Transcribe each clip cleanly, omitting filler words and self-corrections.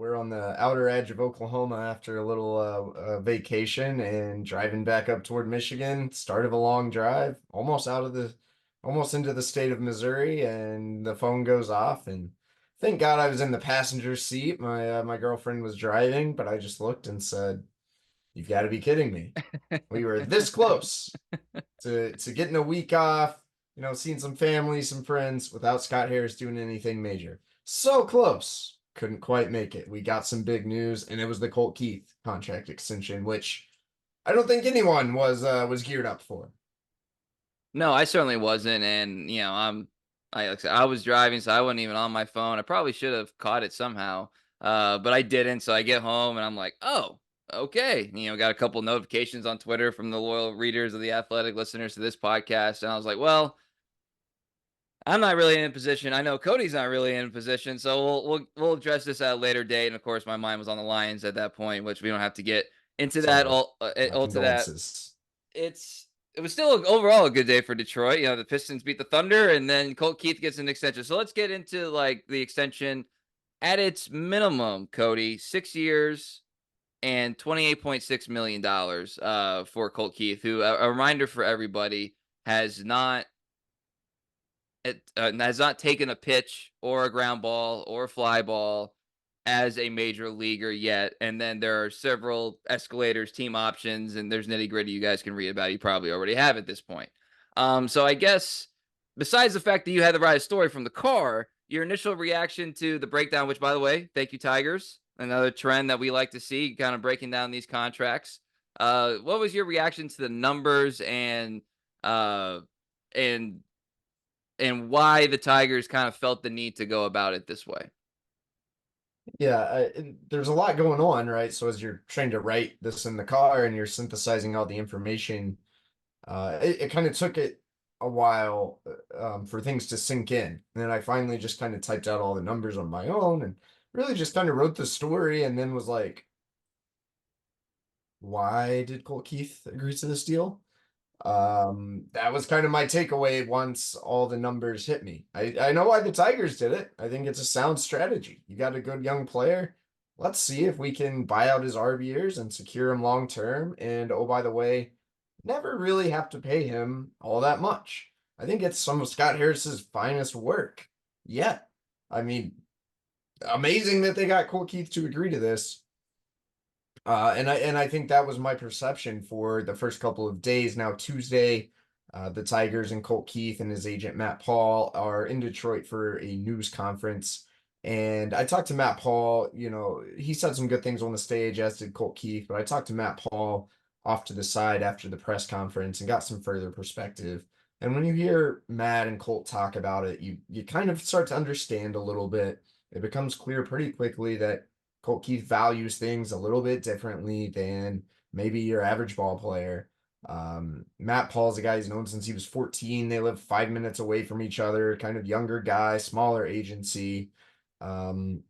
We're on the outer edge of Oklahoma after a little vacation and driving back up toward Michigan. Start of a long drive, almost into the state of Missouri, and the phone goes off. And thank God I was in the passenger seat. My girlfriend was driving, but I just looked and said, "You've got to be kidding me. We were this close to getting a week off, seeing some family, some friends without Scott Harris doing anything major. So close. Couldn't quite make it. We got some big news, and it was the Colt Keith contract extension, which I don't think anyone was geared up for. No, I certainly wasn't, and like I said, I was driving, so I wasn't even on my phone. I probably should have caught it somehow, but I didn't. So I get home and I'm like, oh, okay. Got a couple notifications on Twitter from the loyal readers of the Athletic, listeners to this podcast, and I was like, well, I'm not really in a position. I know Cody's not really in a position, so we'll address this at a later date. And of course, my mind was on the Lions at that point, which we don't have to get into that Sorry. My all to that. condolences. It was still overall a good day for Detroit. The Pistons beat the Thunder, and then Colt Keith gets an extension. So let's get into like the extension at its minimum. Cody, 6 years and $28.6 million for Colt Keith, who a reminder for everybody has not has not taken a pitch or a ground ball or a fly ball as a major leaguer yet. And then there are several escalators, team options, and there's nitty gritty you guys can read about. You probably already have at this point. So I guess besides the fact that you had to write a story from the car, your initial reaction to the breakdown, which by the way, thank you, Tigers. Another trend that we like to see, kind of breaking down these contracts. What was your reaction to the numbers uh, and and why the Tigers kind of felt the need to go about it this way? Yeah, there's a lot going on, right? So as you're trying to write this in the car and you're synthesizing all the information, it kind of took it a while for things to sink in. And then I finally just kind of typed out all the numbers on my own and really just kind of wrote the story and then was like, why did Colt Keith agree to this deal? That was kind of my takeaway once all the numbers hit me. I know why the Tigers did it. I think it's a sound strategy. You got a good young player. Let's see if we can buy out his RB years and secure him long term. And oh, by the way, never really have to pay him all that much. I think it's some of Scott Harris's finest work yet. I mean, amazing that they got Colt Keith to agree to this. And I think that was my perception for the first couple of days. Now Tuesday, the Tigers and Colt Keith and his agent Matt Paul are in Detroit for a news conference. And I talked to Matt Paul. He said some good things on the stage, as did Colt Keith. But I talked to Matt Paul off to the side after the press conference and got some further perspective. And when you hear Matt and Colt talk about it, you kind of start to understand a little bit. It becomes clear pretty quickly that Colt Keith values things a little bit differently than maybe your average ball player. Matt Paul's a guy he's known since he was 14. They live 5 minutes away from each other, kind of younger guy, smaller agency. Um,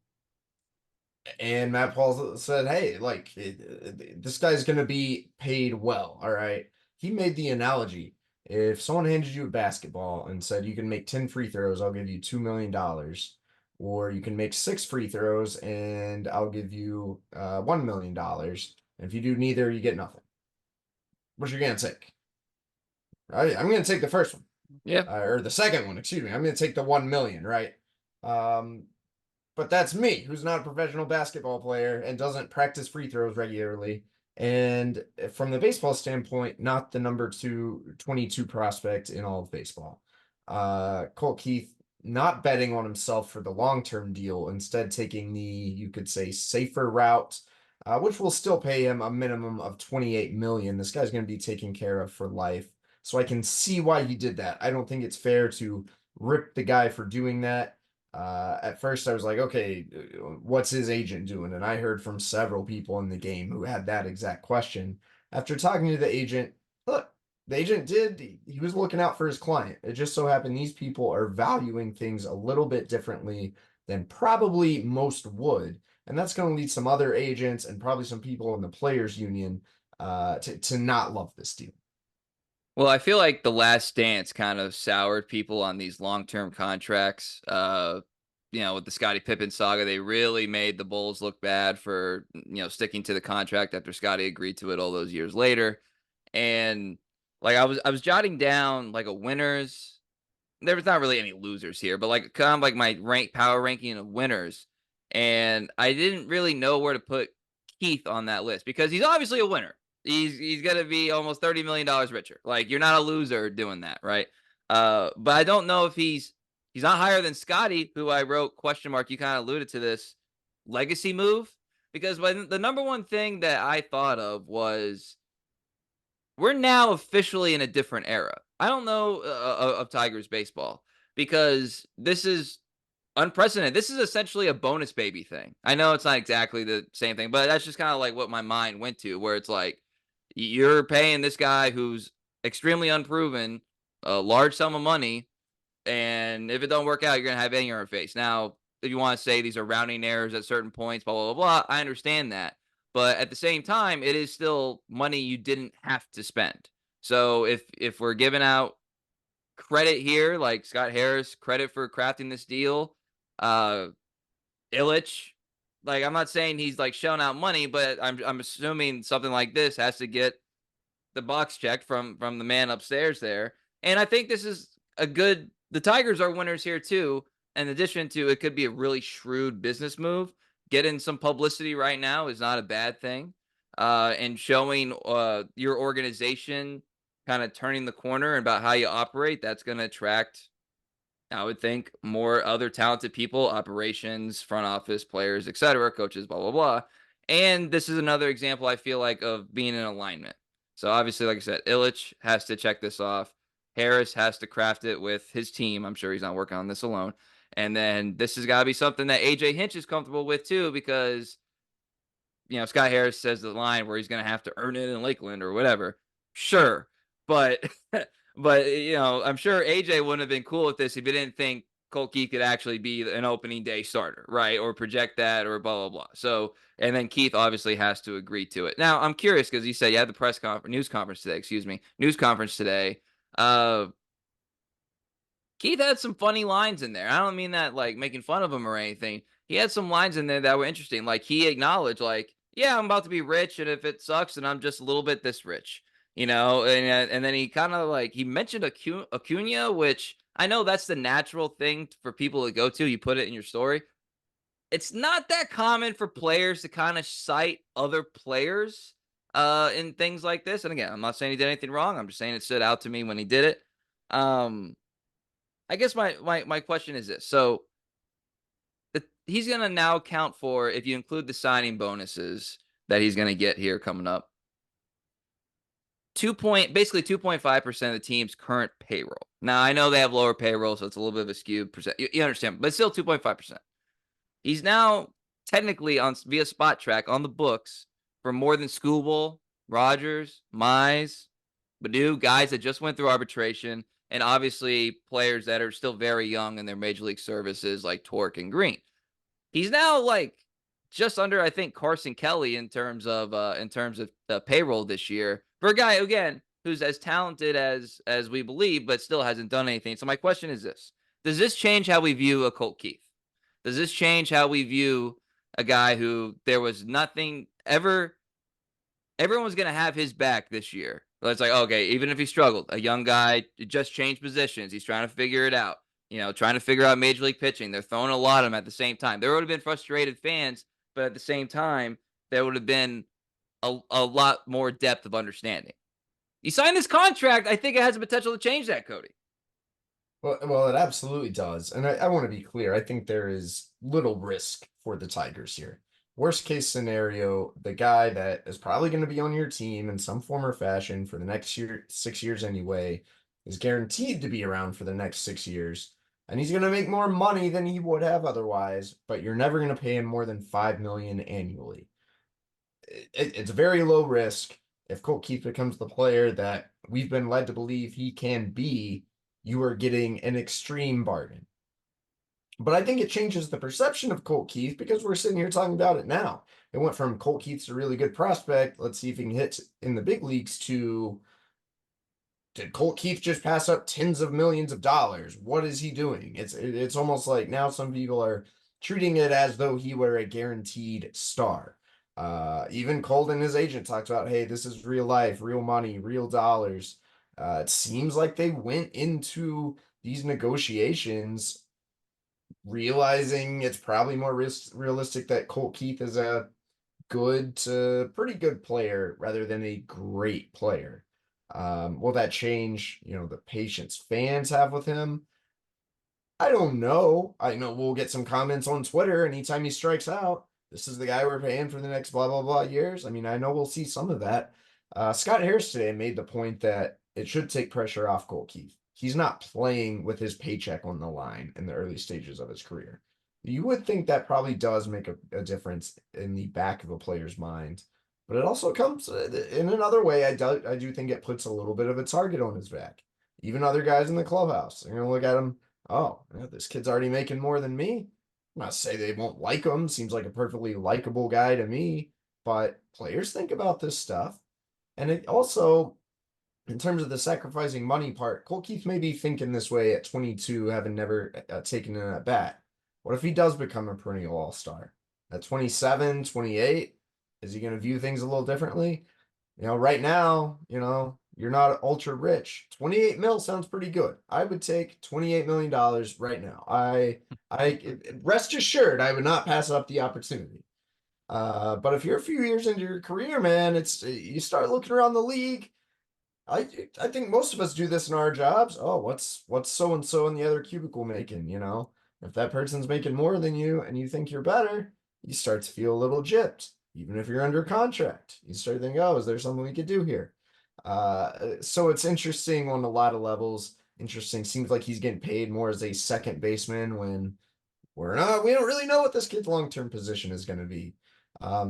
and Matt Paul said, hey, like, this guy's going to be paid well. All right. He made the analogy. If someone handed you a basketball and said you can make 10 free throws, I'll give you $2 million. Or you can make 6 free throws and I'll give you $1 million. And if you do neither, you get nothing. What you going to take? Right? I'm going to take the first one. Yeah. Or the second one, excuse me. I'm going to take the 1 million, right? Um, but that's me, who's not a professional basketball player and doesn't practice free throws regularly. And from the baseball standpoint, not the number 22 prospect in all of baseball. Colt Keith not betting on himself for the long-term deal, instead taking the, you could say, safer route, which will still pay him a minimum of 28 million. This guy's going to be taken care of for life. So I can see why he did that. I don't think it's fair to rip the guy for doing that. At first I was like, okay, what's his agent doing? And I heard from several people in the game who had that exact question. After talking to the agent, look, the agent he was looking out for his client. It just so happened these people are valuing things a little bit differently than probably most would. And that's going to lead some other agents and probably some people in the players union to not love this deal. Well, I feel like the last dance kind of soured people on these long-term contracts. with the Scottie Pippen saga, they really made the Bulls look bad for, sticking to the contract after Scottie agreed to it all those years later. And like I was jotting down like a winners. There was not really any losers here, but like kind of like my power ranking of winners. And I didn't really know where to put Keith on that list because he's obviously a winner. He's gonna be almost $30 million richer. Like you're not a loser doing that, right? But I don't know if he's not higher than Scotty, who I wrote question mark. You kind of alluded to this legacy move because the number one thing that I thought of was we're now officially in a different era. I don't know of Tigers baseball because this is unprecedented. This is essentially a bonus baby thing. I know it's not exactly the same thing, but that's just kind of like what my mind went to, where it's like you're paying this guy who's extremely unproven a large sum of money, and if it don't work out, you're gonna have anger in your face. Now, if you want to say these are rounding errors at certain points, blah blah blah, blah, I understand that. But at the same time, it is still money you didn't have to spend. So if we're giving out credit here, like Scott Harris, credit for crafting this deal, uh Illich, like I'm not saying he's like shelling out money, but I'm assuming something like this has to get the box checked from the man upstairs there. And I think this is a good the Tigers are winners here too. In addition to it could be a really shrewd business move. Getting some publicity right now is not a bad thing. And showing your organization kind of turning the corner about how you operate, that's going to attract, I would think, more other talented people, operations, front office, players, etc., coaches, blah blah blah. And this is another example I feel like of being in alignment. So obviously, like I said, Illich has to check this off. Harris has to craft it with his team. I'm sure he's not working on this alone. And then this has got to be something that AJ Hinch is comfortable with too, because Scott Harris says the line where he's going to have to earn it in Lakeland or whatever. Sure, but I'm sure AJ wouldn't have been cool with this if he didn't think Colt Keith could actually be an opening day starter, right? Or project that, or blah blah blah. So, and then Keith obviously has to agree to it. Now, I'm curious because you said you had the news conference today. Excuse me, news conference today. Uh, Keith had some funny lines in there. I don't mean that like making fun of him or anything. He had some lines in there that were interesting. Like he acknowledged, like, yeah, I'm about to be rich, and if it sucks, then I'm just a little bit this rich, and then he kind of like he mentioned Acuna, which I know that's the natural thing for people to go to. You put it in your story. It's not that common for players to kind of cite other players in things like this. And again, I'm not saying he did anything wrong. I'm just saying it stood out to me when he did it. Um, I guess my question is this. So he's going to now count for, if you include the signing bonuses that he's going to get here coming up, basically 2.5% of the team's current payroll. Now I know they have lower payroll, so it's a little bit of a skewed percent. You understand, but still 2.5%. He's now technically on via Spot Track on the books for more than Skubal, Rogers, Mize, Badu, guys that just went through arbitration, and obviously players that are still very young in their major league services like Torque and Green. He's now like just under, I think, Carson Kelly in terms of payroll this year for a guy again who's as talented as we believe, but still hasn't done anything. So my question is this: does this change how we view a Colt Keith? Does this change how we view a guy who there was nothing ever? Everyone's going to have his back this year. It's like, okay, even if he struggled, a young guy just changed positions. He's trying to figure it out, trying to figure out major league pitching. They're throwing a lot of him at the same time. There would have been frustrated fans, but at the same time, there would have been a lot more depth of understanding. You sign this contract, I think it has the potential to change that, Cody. Well, it absolutely does. And I want to be clear. I think there is little risk for the Tigers here. Worst case scenario, the guy that is probably going to be on your team in some form or fashion for the next 6 years anyway, is guaranteed to be around for the next 6 years. And he's going to make more money than he would have otherwise, but you're never going to pay him more than 5 million annually. It's very low risk. If Colt Keith becomes the player that we've been led to believe he can be, you are getting an extreme bargain. But I think it changes the perception of Colt Keith because we're sitting here talking about it now. It went from Colt Keith's a really good prospect. Let's see if he can hit in the big leagues to did Colt Keith just pass up tens of millions of dollars? What is he doing? It's almost like now some people are treating it as though he were a guaranteed star. Even Colt and his agent talked about, hey, this is real life, real money, real dollars. It seems like they went into these negotiations realizing it's probably more realistic that Colt Keith is a good to pretty good player rather than a great player. Will that change, the patience fans have with him? I don't know. I know we'll get some comments on Twitter anytime he strikes out. This is the guy we're paying for the next blah blah blah years. I mean, I know we'll see some of that. Scott Harris today made the point that it should take pressure off Colt Keith. He's not playing with his paycheck on the line in the early stages of his career. You would think that probably does make a difference in the back of a player's mind, but it also comes in another way. I do think it puts a little bit of a target on his back. Even other guys in the clubhouse, they're gonna look at him. Oh, yeah, this kid's already making more than me. I'm not say they won't like him. Seems like a perfectly likable guy to me. But players think about this stuff. And it also, in terms of the sacrificing money part, Cole Keith may be thinking this way at 22, having never taken an at bat. What if he does become a perennial all star? At 27, 28, is he going to view things a little differently? Right now, you're not ultra rich. 28 mil sounds pretty good. I would take $28 million right now. I rest assured I would not pass up the opportunity. But if you're a few years into your career, man, it's you start looking around the league. I think most of us do this in our jobs. Oh, what's so and so in the other cubicle making? If that person's making more than you and you think you're better, you start to feel a little gypped. Even if you're under contract, you start thinking, oh, is there something we could do here? So it's interesting on a lot of levels. Interesting. Seems like he's getting paid more as a second baseman when we don't really know what this kid's long-term position is going to be.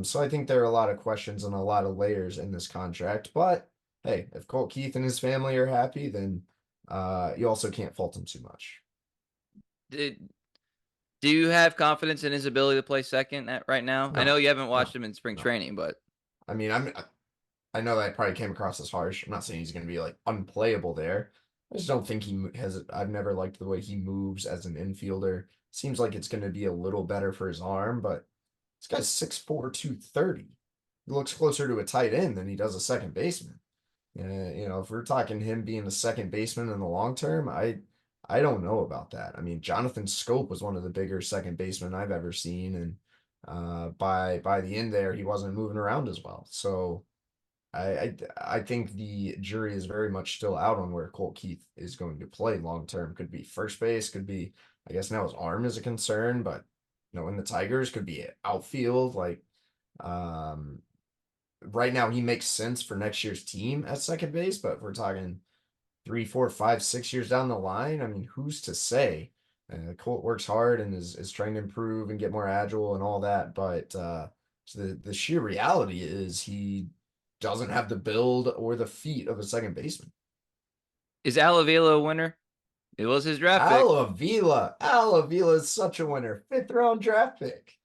So I think there are a lot of questions and a lot of layers in this contract. But hey, if Colt Keith and his family are happy, then you also can't fault him too much. Did Do you have confidence in his ability to play second right now? I know No, you haven't watched no, him in spring no. training, but I mean, I know that probably came across as harsh. I'm not saying he's going to be like unplayable there. I just don't think he has. I've never liked the way he moves as an infielder. Seems like it's going to be a little better for his arm, but this guy's 6'4", 230. He looks closer to a tight end than he does a second baseman. If we're talking him being a second baseman in the long term, I don't know about that. I mean, Jonathan Scope was one of the bigger second basemen I've ever seen, and by the end there, he wasn't moving around as well. So I think the jury is very much still out on where Colt Keith is going to play long term. Could be first base, could be, I guess now his arm is a concern, but in the Tigers could be outfield. Like um right now he makes sense for next year's team at second base, but if we're talking 3, 4, 5, 6 years down the line, I mean, who's to say? Colt works hard and is trying to improve and get more agile and all that, but so the sheer reality is he doesn't have the build or the feet of a second baseman. is Alavila a winner? It was his draft pick. Alavila is such a winner. Fifth round draft pick.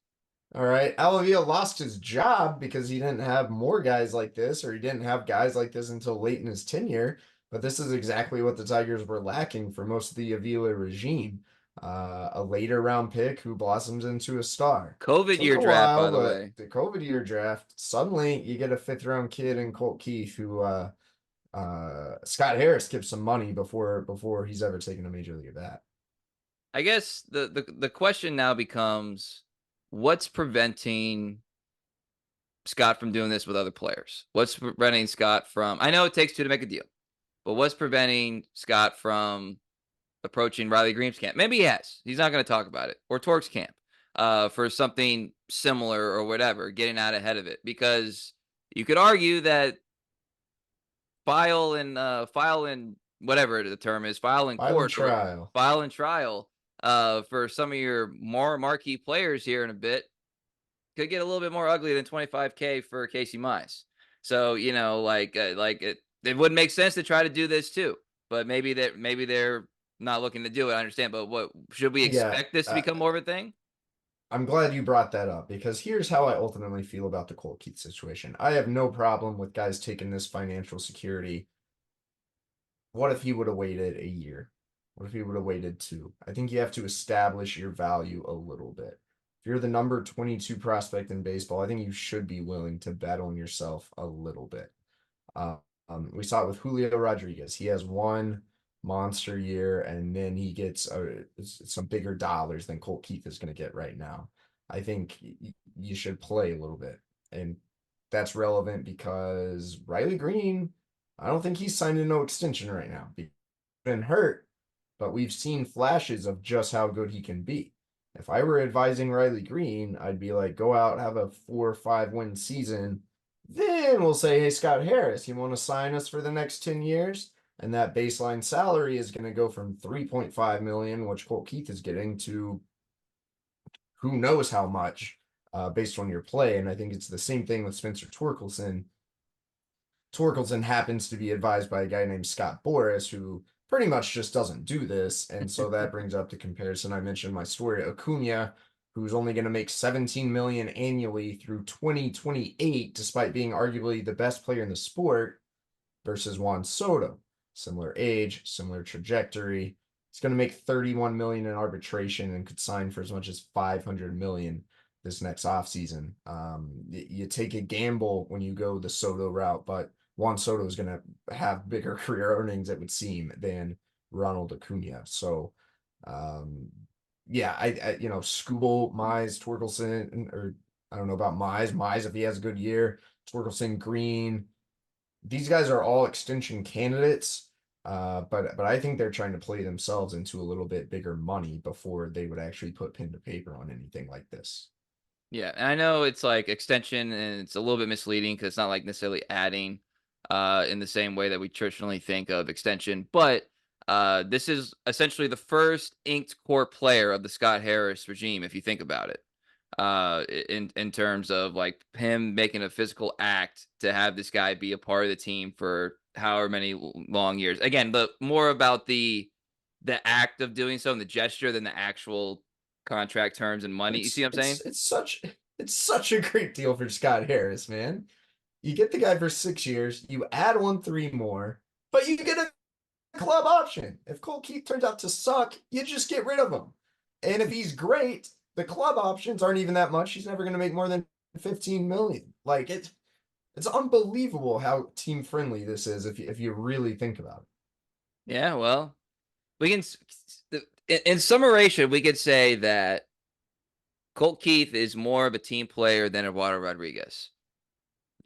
All right. Alavila lost his job because he didn't have more guys like this, or he didn't have guys like this until late in his tenure. But this is exactly what the Tigers were lacking for most of the Avila regime. A later round pick who blossoms into a star. COVID Took year a draft, by while, the but way. the COVID year draft, suddenly you get a fifth round kid in Colt Keith who Scott Harris gives some money before he's ever taken a major league at bat. I guess the question now becomes, what's preventing Scott from doing this with other players? What's preventing Scott from? I know it takes two to make a deal, but what's preventing Scott from approaching Riley Green's camp? Maybe he has. He's not going to talk about it. Or Torque's camp for something similar or whatever, getting out ahead of it. Because you could argue that file and whatever the term is, file in Violent court or trial. file in trial for some of your more marquee players here in a bit could get a little bit more ugly than 25K for Casey Mize. So, it wouldn't make sense to try to do this too. But maybe they're not looking to do it. I understand, but what should we Yeah, expect this to become more of a thing? I'm glad you brought that up because here's how I ultimately feel about the Colt Keith situation. I have no problem with guys taking this financial security What if he would have waited a year? What if he would have waited two? I think you have to establish your value a little bit. If you're the number 22 prospect in baseball, I think you should be willing to bet on yourself a little bit. Uh, we saw it with Julio Rodriguez. He has one monster year, and then he gets some bigger dollars than Colt Keith is going to get right now. I think you should play a little bit, and that's relevant because Riley Green, I don't think he's signed a no extension right now. He's been hurt, but we've seen flashes of just how good he can be. If I were advising Riley Green, I'd be like, go out, have a 4 or 5 win season. Then we'll say, hey, Scott Harris, you want to sign us for the next 10 years? And that baseline salary is going to go from 3.5 million, which Colt Keith is getting, to who knows how much based on your play. And I think it's the same thing with Spencer Torkelson. Torkelson happens to be advised by a guy named Scott Boras, who pretty much just doesn't do this. And so that brings up the comparison. I mentioned my story, Acuna, who's only going to make 17 million annually through 2028, despite being arguably the best player in the sport, versus Juan Soto. Similar age, similar trajectory. He's going to make 31 million in arbitration and could sign for as much as 500 million this next offseason. You take a gamble when you go the Soto route, but Juan Soto is going to have bigger career earnings, it would seem, than Ronald Acuna. So, yeah, Skubal, Mize, Torkelson, or I don't know about Mize. Mize, if he has a good year, Torkelson, Green, these guys are all extension candidates. But I think they're trying to play themselves into a little bit bigger money before they would actually put pen to paper on anything like this. Yeah, and I know it's like extension and it's a little bit misleading because it's not like necessarily adding in the same way that we traditionally think of extension, but this is essentially the first inked core player of the Scott Harris regime, if you think about it. In terms of like him making a physical act to have this guy be a part of the team for however many long years. Again, the more about the act of doing so and the gesture than the actual contract terms and money. You see what I'm saying? It's such a great deal for Scott Harris, man. You get the guy for 6 years, you add on three more, but you get a club option. If Cole Keith turns out to suck, you just get rid of him. And if he's great, the club options aren't even that much. He's never going to make more than 15 million. Like it's unbelievable how team friendly this is if you really think about it. Yeah, well, we can in summation, we could say that Colt Keith is more of a team player than Eduardo Rodriguez.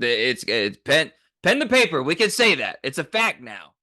It's pen to paper. We can say that. It's a fact now.